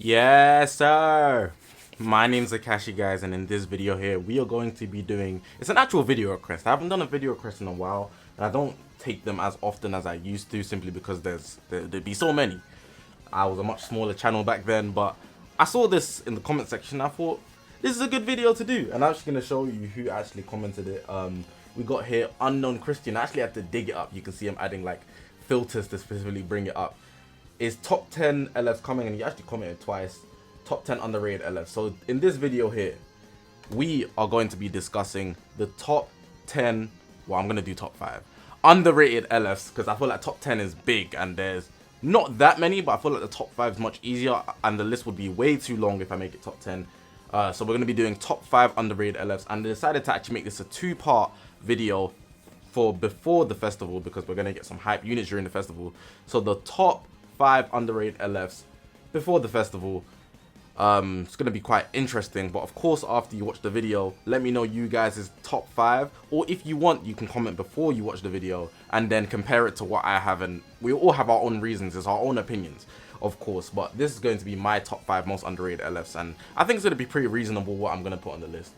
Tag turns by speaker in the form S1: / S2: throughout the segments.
S1: Yes, sir. My name's Zakashi, guys, and in this video here, we are going to be doing. It's an actual video request. I haven't done a video request in a while, and I don't take them as often as I used to, simply because there'd be so many. I was a much smaller channel back then, but I saw this in the comment section. I thought this is a good video to do, and I'm just gonna show you who actually commented it. We got here Unknown Christian. I actually had to dig it up. You can see I'm adding like filters to specifically bring it up. Is top 10 LFs coming? And he actually commented twice. Top 10 underrated LFs. So in this video here, we are going to be discussing the top 10. Well, I'm gonna do top 5 underrated LFs because I feel like top 10 is big and there's not that many, but I feel like the top 5 is much easier and the list would be way too long if I make it top 10. So we're gonna be doing top 5 underrated LFs, and I decided to actually make this a 2-part video for before the festival because we're gonna get some hype units during the festival. So the top 5 underrated LFs before the festival. It's gonna be quite interesting, but of course after you watch the video, let me know you guys' top 5, or if you want, you can comment before you watch the video and then compare it to what I have, and we all have our own reasons, it's our own opinions, of course, but this is going to be my top 5 most underrated LFs, and I think it's gonna be pretty reasonable what I'm gonna put on the list.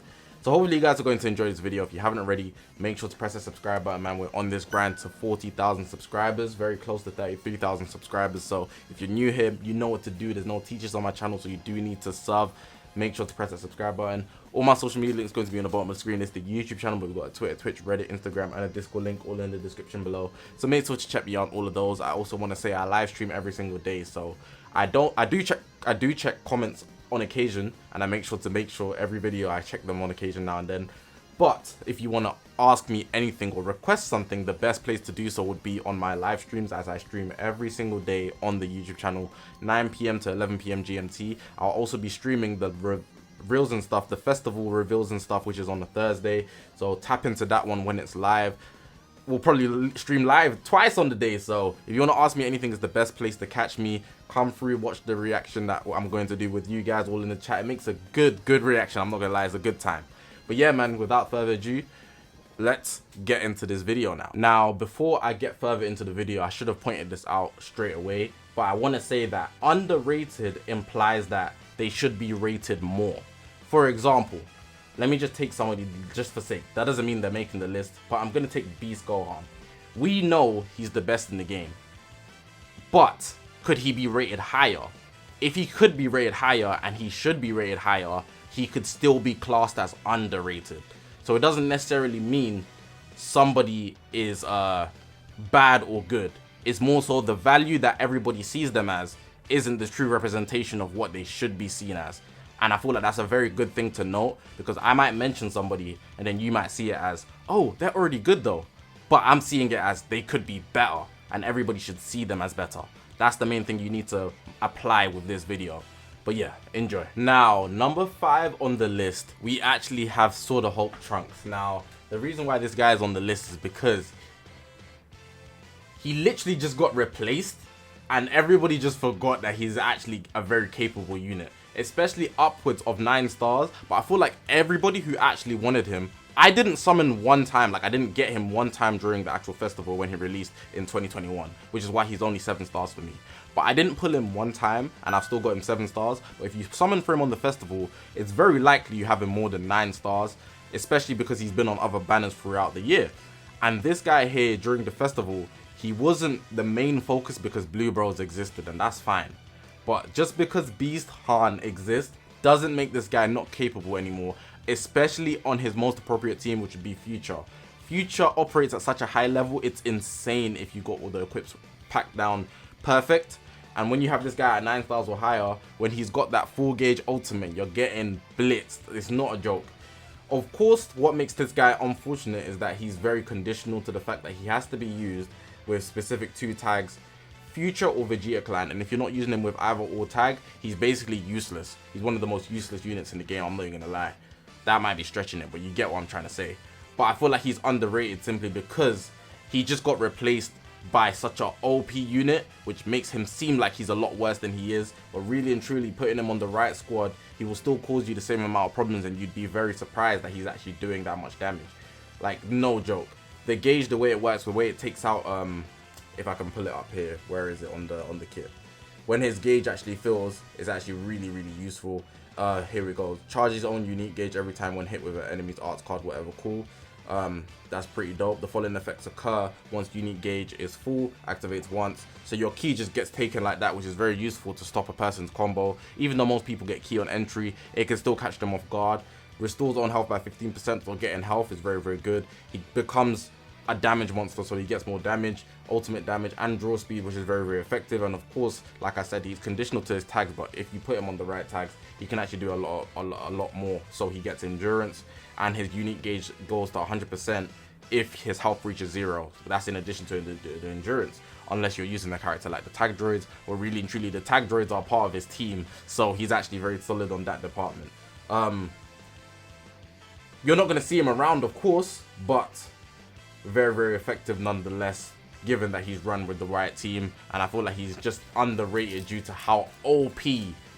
S1: So hopefully you guys are going to enjoy this video. If you haven't already, make sure to press the subscribe button, man. We're on this grind to 40,000 subscribers, very close to 33,000 subscribers. So if you're new here, you know what to do. There's no teachers on my channel, so you do need to sub. Make sure to press that subscribe button. All my social media links going to be on the bottom of the screen. It's the YouTube channel, but we've got a Twitter, Twitch, Reddit, Instagram, and a Discord link all in the description below. So make sure to check me out all of those. I also want to say I live stream every single day, so I do check comments on occasion, and I make sure every video I check them on occasion now and then. But if you want to ask me anything or request something, the best place to do so would be on my live streams, as I stream every single day on the YouTube channel, 9 PM to 11 PM GMT. I'll also be streaming the reveals and stuff, the festival reveals and stuff, which is on a Thursday. So tap into that one when it's live. We'll probably stream live twice on the day, so if you want to ask me anything, is the best place to catch me. Come through, watch the reaction that I'm going to do with you guys all in the chat. It makes a good reaction, I'm not gonna lie, it's a good time. But yeah, man, without further ado, let's get into this video now. Now, before I get further into the video, I should have pointed this out straight away, but I want to say that underrated implies that they should be rated more. For example, let me just take somebody just for sake. That doesn't mean they're making the list, but I'm going to take Beast Gohan. We know he's the best in the game, but could he be rated higher? If he could be rated higher, and he should be rated higher, he could still be classed as underrated. So it doesn't necessarily mean somebody is bad or good. It's more so the value that everybody sees them as isn't the true representation of what they should be seen as. And I feel like that's a very good thing to note, because I might mention somebody and then you might see it as, oh, they're already good though. But I'm seeing it as they could be better, and everybody should see them as better. That's the main thing you need to apply with this video. But yeah, enjoy. Now, number 5 on the list, we actually have SoH Trunks. Now, the reason why this guy is on the list is because he literally just got replaced and everybody just forgot that he's actually a very capable unit, especially upwards of 9 stars. But I feel like everybody who actually wanted him, I didn't summon one time, like I didn't get him one time during the actual festival when he released in 2021, which is why he's only 7 stars for me. But I didn't pull him one time and I've still got him 7 stars. But if you summon for him on the festival, it's very likely you have him more than 9 stars, especially because he's been on other banners throughout the year. And this guy here during the festival, he wasn't the main focus because Blue Bros existed, and that's fine. But just because Beast Han exists doesn't make this guy not capable anymore, especially on his most appropriate team, which would be Future. Future operates at such a high level, it's insane if you got all the equips packed down perfect. And when you have this guy at 9 stars or higher, when he's got that full gauge ultimate, you're getting blitzed. It's not a joke. Of course, what makes this guy unfortunate is that he's very conditional to the fact that he has to be used with specific 2 tags, Future or Vegeta clan, and if you're not using him with either or tag, he's basically useless. He's one of the most useless units in the game, I'm not even gonna lie. That might be stretching it, but you get what I'm trying to say. But I feel like he's underrated simply because he just got replaced by such a OP unit, which makes him seem like he's a lot worse than he is. But really and truly, putting him on the right squad, he will still cause you the same amount of problems, and you'd be very surprised that he's actually doing that much damage. Like, no joke. The gauge, the way it works, the way it takes out, if I can pull it up here, where is it on the kit? when his gauge actually fills, it's actually really, really useful. Here we go. Charge his own unique gauge every time when hit with an enemy's arts card, whatever, cool. That's pretty dope. The following effects occur once unique gauge is full, activates once. So your key just gets taken like that, which is very useful to stop a person's combo. Even though most people get key on entry, it can still catch them off guard. Restores on health by 15% for getting health is very, very good. He becomes a damage monster, so he gets more damage, ultimate damage, and draw speed, which is very, very effective. And of course, like I said, he's conditional to his tags, but if you put him on the right tags, he can actually do a lot more. So he gets endurance, and his unique gauge goes to 100% if his health reaches 0. That's in addition to the endurance, unless you're using a character like the tag droids, or really and truly the tag droids are part of his team, so he's actually very solid on that department. You're not going to see him around, of course, but very, very effective nonetheless, given that he's run with the right team. And I feel like he's just underrated due to how OP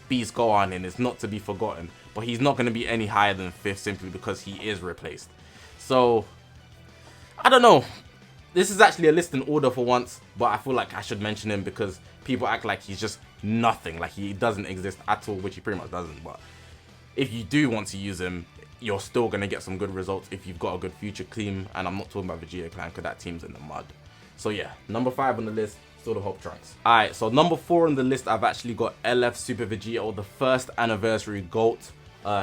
S1: Beast Gohan is not to be forgotten. But he's not going to be any higher than 5th simply because he is replaced. So, I don't know. This is actually a list in order for once, but I feel like I should mention him because people act like he's just nothing, like he doesn't exist at all, which he pretty much doesn't. But if you do want to use him, you're still going to get some good results if you've got a good future team. And I'm not talking about Vegeta clan because that team's in the mud. So yeah, number 5 on the list, still the SoH Trunks. Alright, so number 4 on the list, I've actually got LF Super Vegeta, or the 1st anniversary GOAT.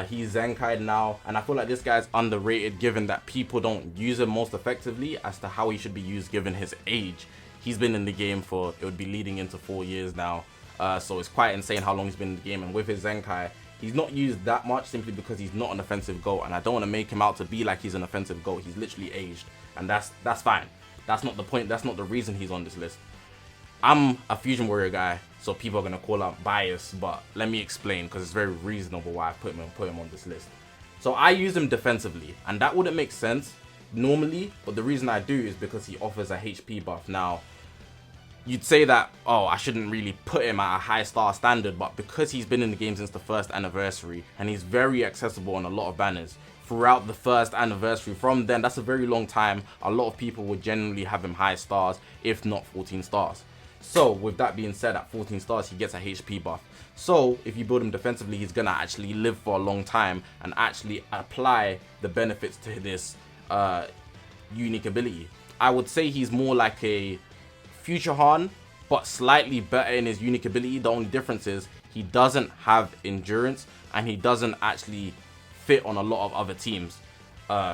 S1: He's Zenkai now, and I feel like this guy's underrated given that people don't use him most effectively as to how he should be used given his age. He's been in the game for, it would be leading into 4 years now. So it's quite insane how long he's been in the game, and with his Zenkai, he's not used that much simply because he's not an offensive GOAT, and I don't want to make him out to be like he's an offensive GOAT. He's literally aged, and that's fine. That's not the point. That's not the reason he's on this list. I'm a Fusion Warrior guy, so people are going to call out bias, but let me explain because it's very reasonable why I put him on this list. So I use him defensively, and that wouldn't make sense normally, but the reason I do is because he offers a HP buff. Now, you'd say that, oh, I shouldn't really put him at a high star standard, but because he's been in the game since the 1st anniversary, and he's very accessible on a lot of banners throughout the 1st anniversary, from then, that's a very long time. A lot of people would generally have him high stars, if not 14 stars. So with that being said, at 14 stars, he gets a HP buff. So if you build him defensively, he's gonna actually live for a long time and actually apply the benefits to this unique ability. I would say he's more like a Future Han, but slightly better in his unique ability. The only difference is he doesn't have endurance, and he doesn't actually fit on a lot of other teams.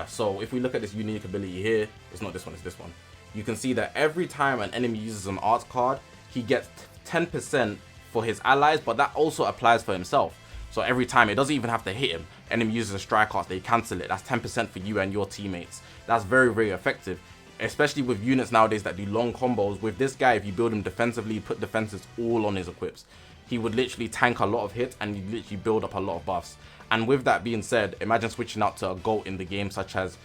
S1: So if we look at this unique ability here, it's not this one, it's this one. You can see that every time an enemy uses an arts card, he gets 10% for his allies, but that also applies for himself. So every time, it doesn't even have to hit him. Enemy uses a strike card, they cancel it. That's 10% for you and your teammates. That's very, very effective, especially with units nowadays that do long combos. With this guy, if you build him defensively, put defenses all on his equips, he would literally tank a lot of hits and he'd literally build up a lot of buffs. And with that being said, imagine switching out to a GOAT in the game, such as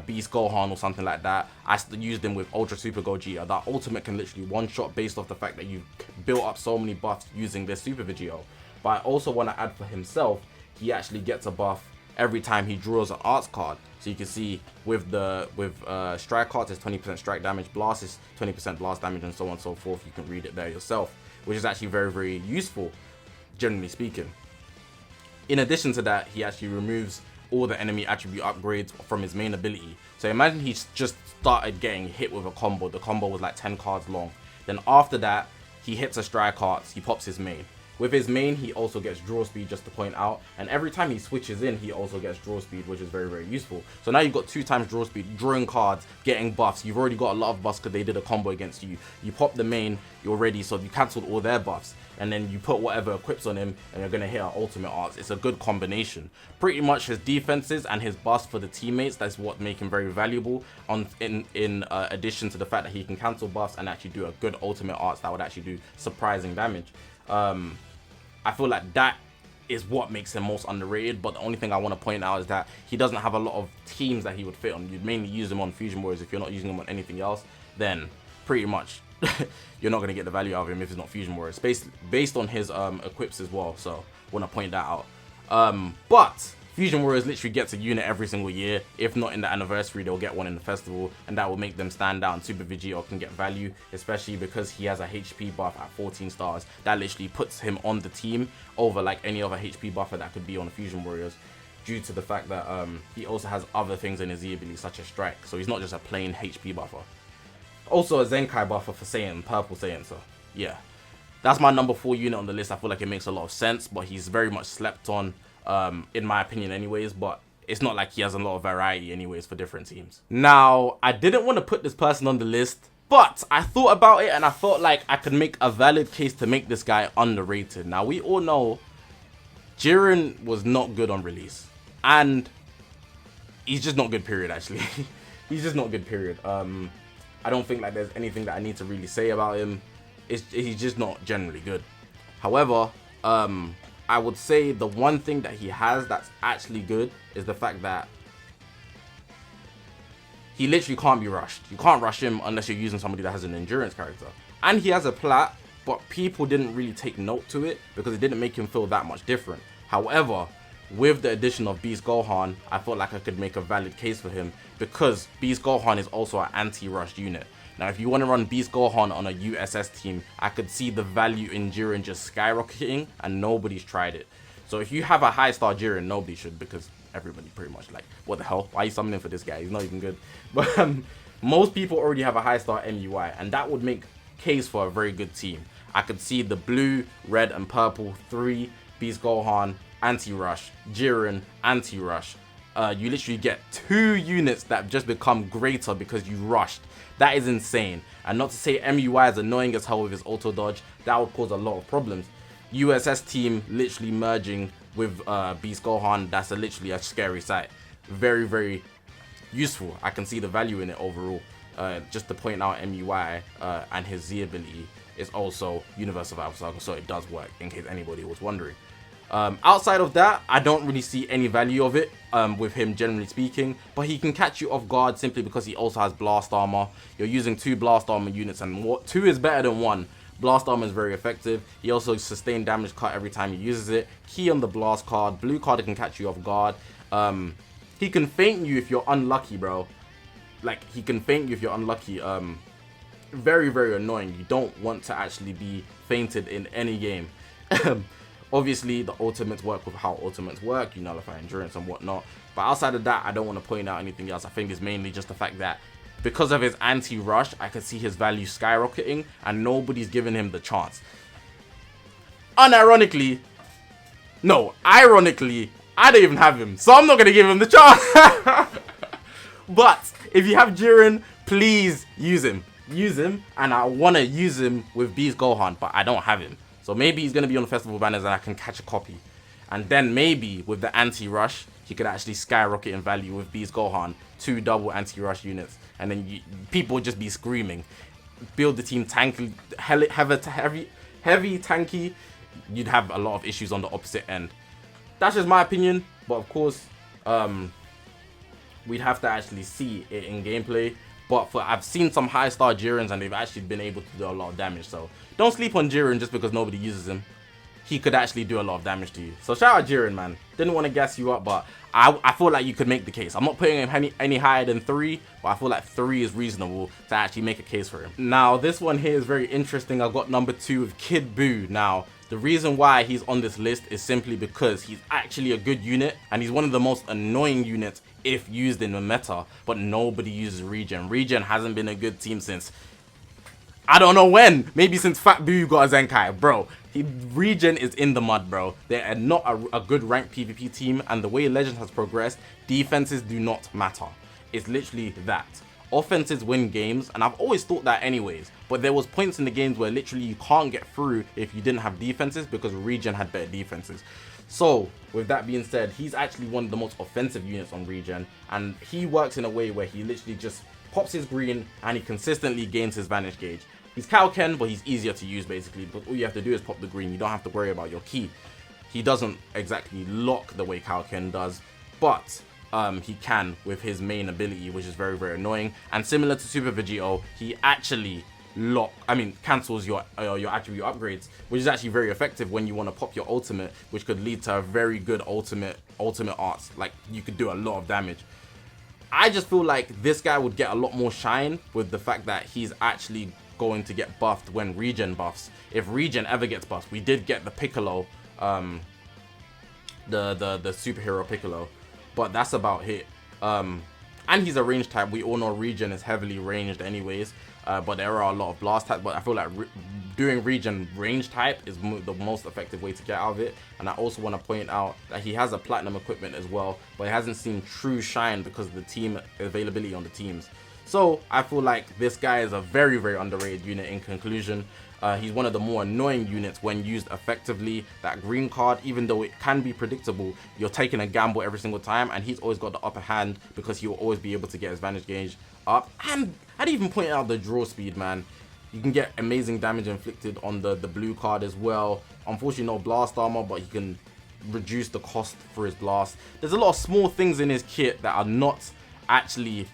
S1: Beast Gohan or something like that. I used him with Ultra Super Gogeta. That ultimate can literally one-shot based off the fact that you've built up so many buffs using this Super Vegeta. But I also want to add for himself, he actually gets a buff every time he draws an arts card. So you can see with strike cards, it's 20% strike damage, blast is 20% blast damage, and so on and so forth. You can read it there yourself, which is actually very, very useful, generally speaking. In addition to that, he actually removes all the enemy attribute upgrades from his main ability. So imagine he's just started getting hit with a combo. The combo was like 10 cards long. Then after that, he hits a strike cards, he pops his main. With his main, he also gets draw speed, just to point out. And every time he switches in, he also gets draw speed, which is very, very useful. So now you've got 2 times draw speed, drawing cards, getting buffs. You've already got a lot of buffs because they did a combo against you. You pop the main, you're ready, so you cancelled all their buffs. And then you put whatever equips on him, and you're going to hit our ultimate arts. It's a good combination. Pretty much his defenses and his buffs for the teammates, that's what make him very valuable. In addition to the fact that he can cancel buffs and actually do a good ultimate arts that would actually do surprising damage. I feel like that is what makes him most underrated, but the only thing I want to point out is that he doesn't have a lot of teams that he would fit on. You'd mainly use him on Fusion Warriors. If you're not using him on anything else, then pretty much you're not going to get the value out of him if it's not Fusion Warriors, based on his equips as well. So I want to point that out. But Fusion Warriors literally gets a unit every single year. If not in the anniversary, they'll get one in the festival, and that will make them stand out, and Super Vegeta can get value, especially because he has a HP buff at 14 stars. That literally puts him on the team over like any other HP buffer that could be on the Fusion Warriors, due to the fact that he also has other things in his Z ability, such as Strike, so he's not just a plain HP buffer. Also a Zenkai buffer for Saiyan, Purple Saiyan, so yeah. That's my number 4 unit on the list. I feel like it makes a lot of sense, but he's very much slept on, in my opinion anyways, but it's not like he has a lot of variety anyways for different teams. Now, I didn't want to put this person on the list, but I thought about it and I felt like I could make a valid case to make this guy underrated. Now, we all know Jiren was not good on release, and he's just not good, period, actually. He's just not good, period. I don't think like there's anything that I need to really say about him. He's just not generally good. However, I would say the one thing that he has that's actually good is the fact that he literally can't be rushed. You can't rush him unless you're using somebody that has an endurance character. And he has a plat, but people didn't really take note to it because it didn't make him feel that much different. However, with the addition of Beast Gohan, I felt like I could make a valid case for him because Beast Gohan is also an anti-rush unit. Now, if you want to run Beast Gohan on a USS team, I could see the value in Jiren just skyrocketing, and nobody's tried it. So if you have a high star Jiren, nobody should, because everybody pretty much like, what the hell? Why are you summoning for this guy? He's not even good. But most people already have a high star MUI, and that would make case for a very good team. I could see the blue, red, and purple 3 Beast Gohan anti-rush, Jiren anti-rush. You literally get 2 units that just become greater because you rushed. That is insane. And not to say MUI is annoying as hell with his auto dodge, that would cause a lot of problems. USS team literally merging with Beast Gohan, that's literally a scary sight. Very, very useful. I can see the value in it overall. Just to point out, MUI and his Z ability is also Universal Valve Saga, so it does work, in case anybody was wondering. Outside of that, I don't really see any value of it with him, generally speaking, but he can catch you off guard simply because he also has blast armor. You're using 2 blast armor units, and 2 is better than 1. Blast armor is very effective. He also sustains damage cut every time he uses it. Key on the blast card. Blue card can catch you off guard. He can feint you if you're unlucky, bro. Like, he can feint you if you're unlucky. Very, very annoying. You don't want to actually be feinted in any game. Obviously, the ultimates work with how ultimates work. You nullify endurance and whatnot. But outside of that, I don't want to point out anything else. I think it's mainly just the fact that because of his anti-rush, I could see his value skyrocketing, and nobody's giving him the chance. Ironically, I don't even have him, so I'm not going to give him the chance. But if you have Jiren, please use him. Use him, and I want to use him with Beast Gohan, but I don't have him. So maybe he's going to be on the festival banners and I can catch a copy. And then maybe with the anti-rush, he could actually skyrocket in value with Beast Gohan. 2 double anti-rush units. And then people would just be screaming. Build the team tanky, heavy tanky. You'd have a lot of issues on the opposite end. That's just my opinion. But of course, we'd have to actually see it in gameplay. But I've seen some high star Jirens and they've actually been able to do a lot of damage. So don't sleep on Jiren just because nobody uses him. He could actually do a lot of damage to you. So shout out Jiren, man. Didn't want to gas you up, but I feel like you could make the case. I'm not putting him any higher than 3, but I feel like 3 is reasonable to actually make a case for him. Now, this one here is very interesting. I got number 2 with Kid Buu. Now, the reason why he's on this list is simply because he's actually a good unit, and he's one of the most annoying units if used in the meta, but nobody uses Regen. Regen hasn't been a good team since, I don't know when, maybe since Fat Buu got a Zenkai, bro. Regen is in the mud, bro. They are not a good ranked PvP team, and the way Legends has progressed, defenses do not matter. It's literally that. Offenses win games, and I've always thought that anyways, but there was points in the games where literally you can't get through if you didn't have defenses because Regen had better defenses. So, with that being said, he's actually one of the most offensive units on Regen, and he works in a way where he literally just pops his green and he consistently gains his Vanish Gauge. He's Kaoken, but he's easier to use basically, because all you have to do is pop the green. You don't have to worry about your key. He doesn't exactly lock the way Kaoken does, but he can with his main ability, which is very, very annoying. And similar to Super Vegeta, he actually cancels your attribute upgrades, which is actually very effective when you want to pop your ultimate, which could lead to a very good ultimate arts. Like, you could do a lot of damage. I just feel like this guy would get a lot more shine with the fact that he's actually going to get buffed when regen buffs. If regen ever gets buffed, we did get the Piccolo, the superhero Piccolo, but that's about it. And he's a range type. We all know regen is heavily ranged anyways, but there are a lot of blast types. But I feel like doing regen range type is the most effective way to get out of it. And I also want to point out that he has a platinum equipment as well, but he hasn't seen true shine because of the team availability on the teams. So I feel like this guy is a very, very underrated unit in conclusion. He's one of the more annoying units when used effectively. That green card, even though it can be predictable, you're taking a gamble every single time, and he's always got the upper hand because he will always be able to get his Vantage gauge up. And I'd even point out the draw speed, man. You can get amazing damage inflicted on the blue card as well. Unfortunately, no blast armor, but he can reduce the cost for his blast. There's a lot of small things in his kit that are not actually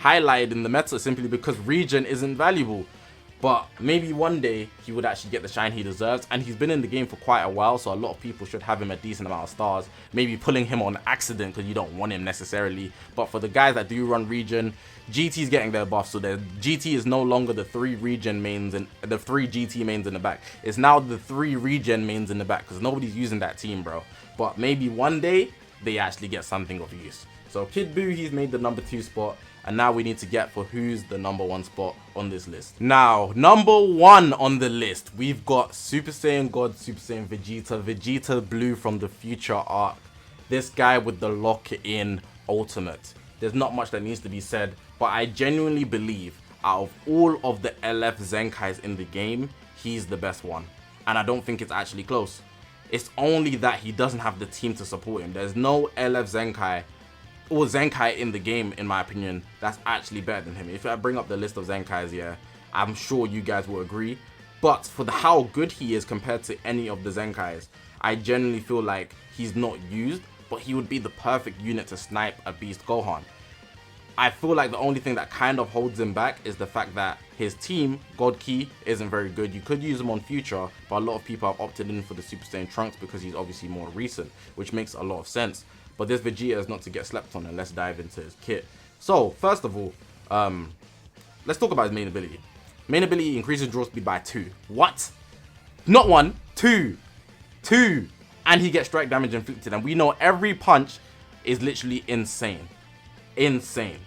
S1: highlighted in the meta simply because regen isn't valuable. But maybe one day he would actually get the shine he deserves, and he's been in the game for quite a while, so a lot of people should have him a decent amount of stars. Maybe pulling him on accident because you don't want him necessarily. But for the guys that do run regen, GT's getting their buff, so the GT is no longer the 3 regen mains and the 3 GT mains in the back. It's now the 3 regen mains in the back because nobody's using that team, bro. But maybe one day they actually get something of use. So Kid Buu, he's made the number 2 spot. And now we need to get for who's the number 1 spot on this list. Now, number 1 on the list, we've got Super Saiyan God, Super Saiyan Vegeta, Vegeta Blue from the Future arc. This guy with the lock-in ultimate. There's not much that needs to be said, but I genuinely believe out of all of the LF Zenkais in the game, he's the best one. And I don't think it's actually close. It's only that he doesn't have the team to support him. There's no LF Zenkai or Zenkai in the game, in my opinion, that's actually better than him. If I bring up the list of Zenkais, yeah, I'm sure you guys will agree. But for how good he is compared to any of the Zenkais, I genuinely feel like he's not used, but he would be the perfect unit to snipe a Beast Gohan. I feel like the only thing that kind of holds him back is the fact that his team, God Key, isn't very good. You could use him on Future, but a lot of people have opted in for the Super Saiyan Trunks because he's obviously more recent, which makes a lot of sense. But this Vegeta is not to get slept on, and let's dive into his kit. So, first of all, let's talk about his main ability. Main ability increases draw speed by 2. What? Not 1, 2. 2. And he gets strike damage inflicted. And we know every punch is literally insane. Insane.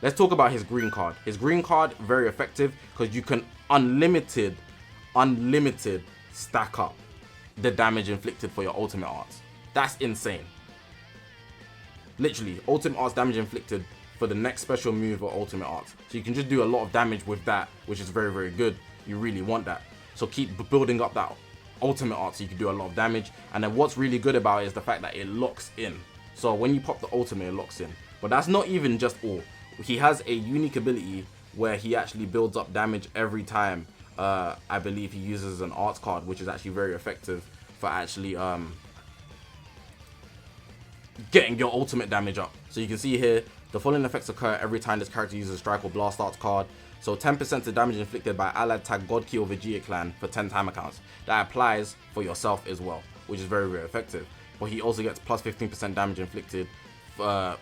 S1: Let's talk about his green card. His green card, very effective because you can unlimited stack up the damage inflicted for your ultimate arts. That's insane. Literally, ultimate arts damage inflicted for the next special move or ultimate arts. So you can just do a lot of damage with that, which is very, very good. You really want that. So keep building up that ultimate art so you can do a lot of damage. And then what's really good about it is the fact that it locks in. So when you pop the ultimate, it locks in. But that's not even just all. He has a unique ability where he actually builds up damage every time. I believe he uses an arts card, which is actually very effective for actually getting your ultimate damage up. So you can see here, the following effects occur every time this character uses a strike or blast arts card. So 10% of damage inflicted by allied tag God Key or Vegeta clan for 10 time accounts. That applies for yourself as well, which is very, very effective. But he also gets plus 15% damage inflicted for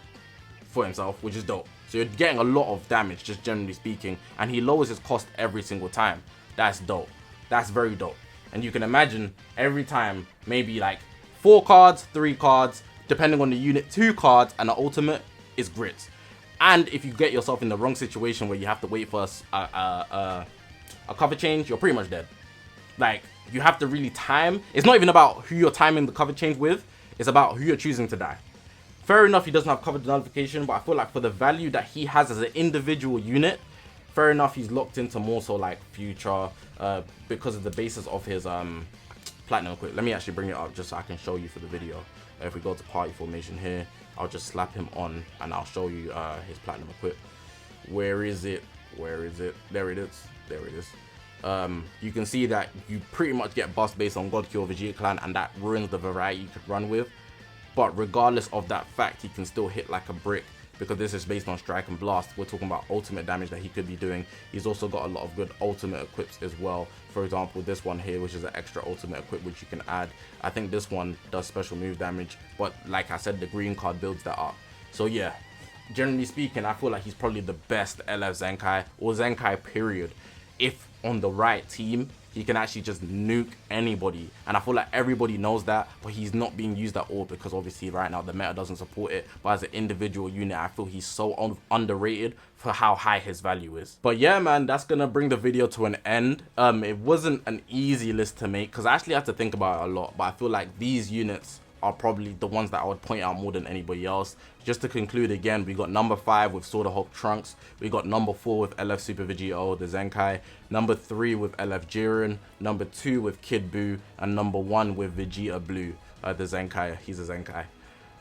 S1: himself, which is dope. So you're getting a lot of damage, just generally speaking, and he lowers his cost every single time. That's dope. That's very dope. And you can imagine every time, maybe like 4 cards, 3 cards, depending on the unit, 2 cards, and the ultimate is grits. And if you get yourself in the wrong situation where you have to wait for a cover change, you're pretty much dead. Like, you have to really time. It's not even about who you're timing the cover change with. It's about who you're choosing to die. Fair enough, he doesn't have cover nullification, but I feel like for the value that he has as an individual unit, fair enough, he's locked into more so like Future because of the basis of his platinum equip. Let me actually bring it up just so I can show you for the video. If we go to party formation here, I'll just slap him on and I'll show you his platinum equip. Where is it? Where is it? There it is. There it is. You can see that you pretty much get buffed based on God Key or Vegeta clan, and that ruins the variety you could run with. But regardless of that fact, he can still hit like a brick because this is based on strike and blast. We're talking about ultimate damage that he could be doing. He's also got a lot of good ultimate equips as well. For example, this one here, which is an extra ultimate equip which you can add. I think this one does special move damage, but like I said, the green card builds that up. So yeah, generally speaking, I feel like he's probably the best LF Zenkai, or Zenkai period. If on the right team, he can actually just nuke anybody, and I feel like everybody knows that, but he's not being used at all because obviously right now the meta doesn't support it. But as an individual unit, I feel he's so underrated for how high his value is. But yeah, man, that's gonna bring the video to an end. It wasn't an easy list to make because I actually had to think about it a lot, but I feel like these units are probably the ones that I would point out more than anybody else. Just to conclude again, we got number 5 with SoH Trunks, we got number 4 with LF Super Vegeta, the Zenkai, number 3 with LF Jiren, number 2 with Kid Buu, and number 1 with Vegeta Blue, the Zenkai. He's a Zenkai.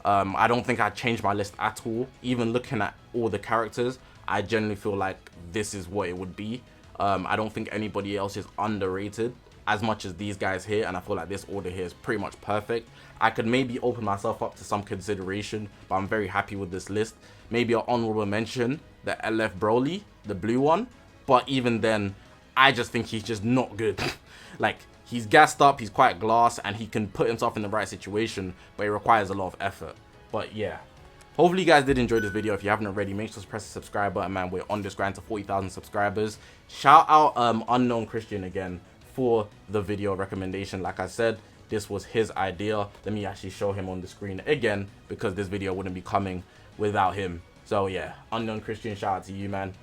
S1: I don't think I'd change my list at all. Even looking at all the characters, I generally feel like this is what it would be. I don't think anybody else is underrated as much as these guys here, and I feel like this order here is pretty much perfect. I could maybe open myself up to some consideration, but I'm very happy with this list. Maybe an honorable mention, the LF Broly, the blue one, but even then, I just think he's just not good. Like, he's gassed up, he's quite glass, and he can put himself in the right situation, but it requires a lot of effort. But yeah, hopefully you guys did enjoy this video. If you haven't already, make sure to press the subscribe button, man. We're on this grind to 40,000 subscribers. Shout out Unknown Christian again for the video recommendation. Like I said, this was his idea. Let me actually show him on the screen again, because this video wouldn't be coming without him. So yeah, Unknown Christian, shout out to you, man.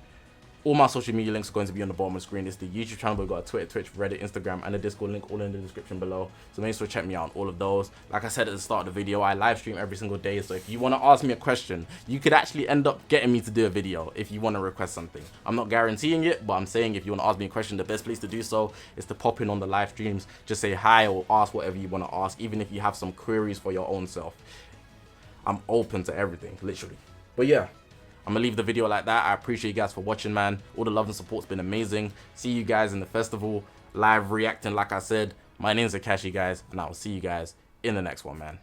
S1: All my social media links are going to be on the bottom of the screen. It's the YouTube channel, we've got a Twitter, Twitch, Reddit, Instagram, and a Discord link all in the description below. So make sure to check me out on all of those. Like I said at the start of the video, I live stream every single day. So if you want to ask me a question, you could actually end up getting me to do a video if you want to request something. I'm not guaranteeing it, but I'm saying if you want to ask me a question, the best place to do so is to pop in on the live streams. Just say hi or ask whatever you want to ask, even if you have some queries for your own self. I'm open to everything, literally. But yeah, I'm gonna leave the video like that. I appreciate you guys for watching, man. All the love and support's been amazing. See you guys in the festival, live reacting like I said. My name's Zakashi, guys, and I'll see you guys in the next one, man.